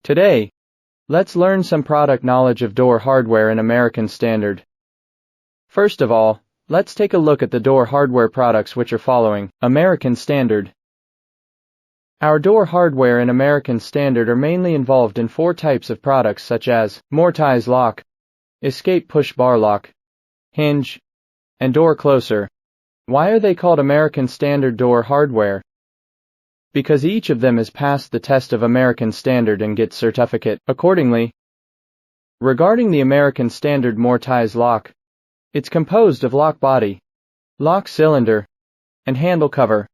Today, let's learn some product knowledge of door hardware in American Standard. First of all, let's take a look at the door hardware products which are following. American Standard. Our door hardware in American Standard are mainly involved in four types of products such as Motis lock, escape push bar lock, hinge, and door closer. Why are they called American Standard door hardware? Because each of them has passed the test of American Standard and gets certificate accordingly. Regarding the American Standard Motis lock, it's composed of lock body, lock cylinder, and handle cover.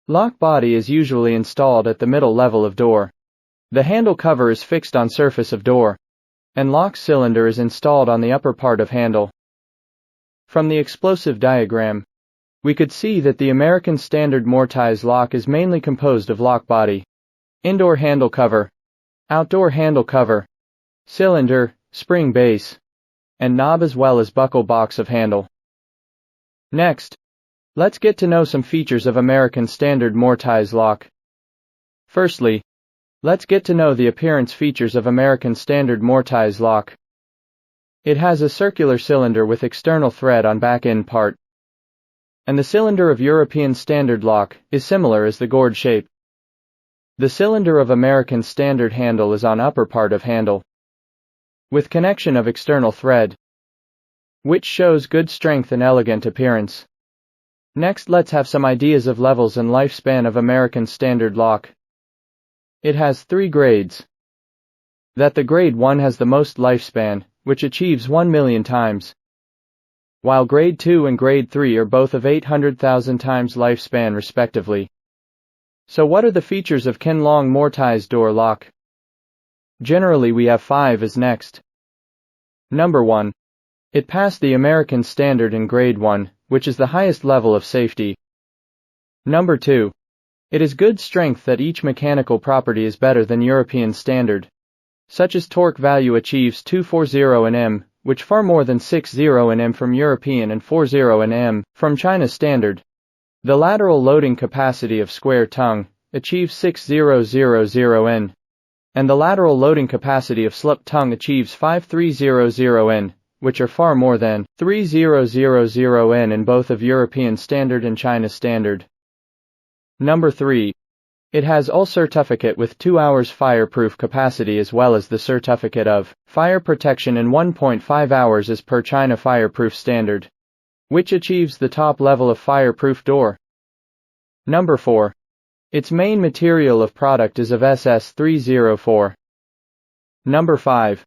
Lock body is usually installed at the middle level of door. The handle cover is fixed on surface of door, and lock cylinder is installed on the upper part of handle. From the explosive diagram, we could see that the American Standard Motis lock is mainly composed of lock body, indoor handle cover, outdoor handle cover, cylinder, spring base, and knob as well as buckle box of handle. Next, let's get to know some features of American Standard Motis lock. Firstly, let's get to know the appearance features of American Standard Motis lock. It has a circular cylinder with external thread on back end part. And the cylinder of European Standard lock is similar as the gourd shape. The cylinder of American Standard handle is on upper part of handle, with connection of external thread, which shows good strength and elegant appearance. Next, let's have some ideas of levels and lifespan of American Standard lock. It has 3 grades. That the grade 1 has the most lifespan, which achieves 1 million times, while grade 2 and grade 3 are both of 800,000 times lifespan respectively. So what are the features of Kinlong Motis door lock? Generally we have 5 as next. Number 1. It passed the American Standard in grade 1, which is the highest level of safety. Number 2. It is good strength that each mechanical property is better than European Standard, such as torque value achieves 240 Nm, which far more than 60 Nm from European and 40 Nm from China Standard. The lateral loading capacity of square tongue achieves 6000 N, and the lateral loading capacity of slip tongue achieves 5300 N, which are far more than 3000 N in both of European Standard and China Standard. Number 3. It has all certificate with 2 hours fireproof capacity as well as the certificate of fire protection in 1.5 hours as per China Fireproof Standard, which achieves the top level of fireproof door. Number 4. Its main material of product is of SS304. Number 5.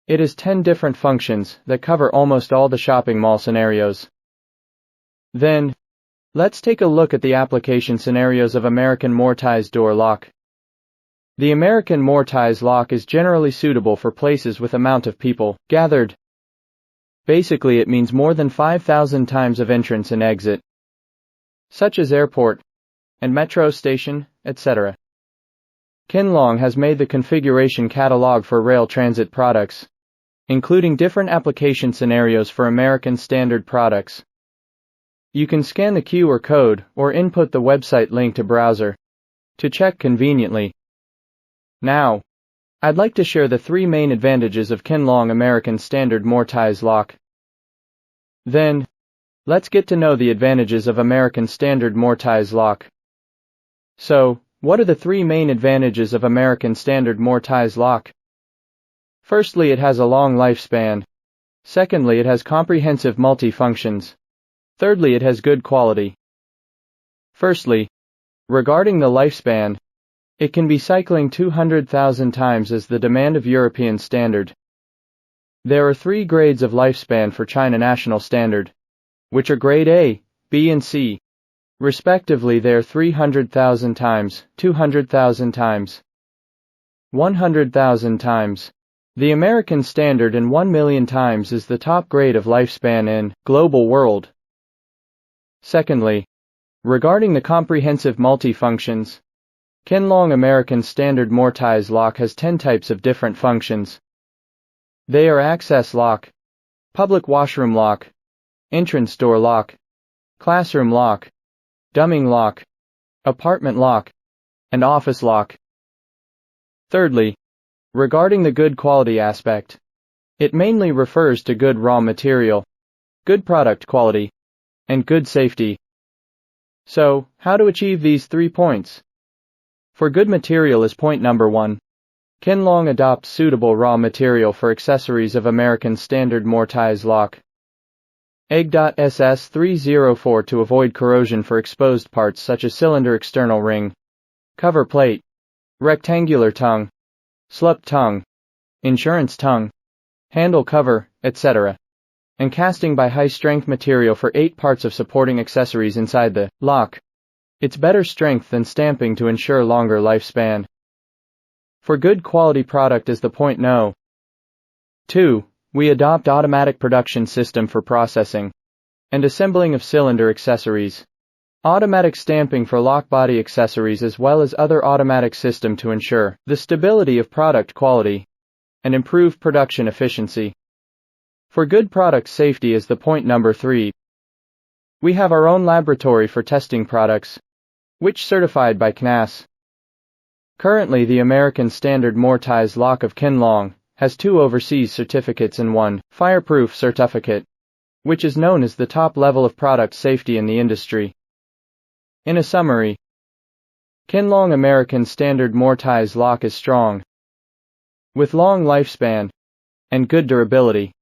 It has 10 different functions that cover almost all the shopping mall scenarios. Then, let's take a look at the application scenarios of American Motis door lock. The American Motis lock is generally suitable for places with amount of people gathered. Basically it means more than 5,000 times of entrance and exit, such as airport and metro station, etc. Kinlong has made the configuration catalog for rail transit products, including different application scenarios for American Standard products. You can scan the QR code or input the website link to browser to check conveniently. Now, I'd like to share the 3 main advantages of Kinlong American Standard Motis lock. Then, let's get to know the advantages of American Standard Motis lock. So, what are the 3 main advantages of American Standard Motis lock? Firstly, it has a long lifespan. Secondly, it has comprehensive multi-functions. Thirdly, it has good quality. Firstly, regarding the lifespan, it can be cycling 200,000 times as the demand of European Standard. There are 3 grades of lifespan for China National Standard, which are grade A, B and C. Respectively, they are 300,000 times, 200,000 times, 100,000 times. The American Standard in 1 million times is the top grade of lifespan in global world. Secondly, regarding the comprehensive multi-functions, Kinlong American Standard Motis lock has 10 types of different functions. They are access lock, public washroom lock, entrance door lock, classroom lock, dumming lock, apartment lock, and office lock. Thirdly, Regarding the good quality aspect, it mainly refers to good raw material, good product quality, and good safety. So, how to achieve these 3 points? For good material is point number 1. Kinlong adopts suitable raw material for accessories of American Standard Motis lock. EG.SS 304 to avoid corrosion for exposed parts such as cylinder external ring, cover plate, rectangular tongue, slip tongue, insurance tongue, handle cover, etc. And casting by high-strength material for 8 parts of supporting accessories inside the lock. It's better strength than stamping to ensure longer lifespan. For good quality product is the point no. 2. We adopt automatic production system for processing and assembling of cylinder accessories. Automatic stamping for lock body accessories as well as other automatic system to ensure the stability of product quality and improve production efficiency. For good product safety is the point number 3. We have our own laboratory for testing products, which certified by CNAS. Currently the American Standard Motis lock of Kinlong has 2 overseas certificates and 1 fireproof certificate, which is known as the top level of product safety in the industry. In a summary, Kinlong American Standard Motis lock is strong, with long lifespan, and good durability.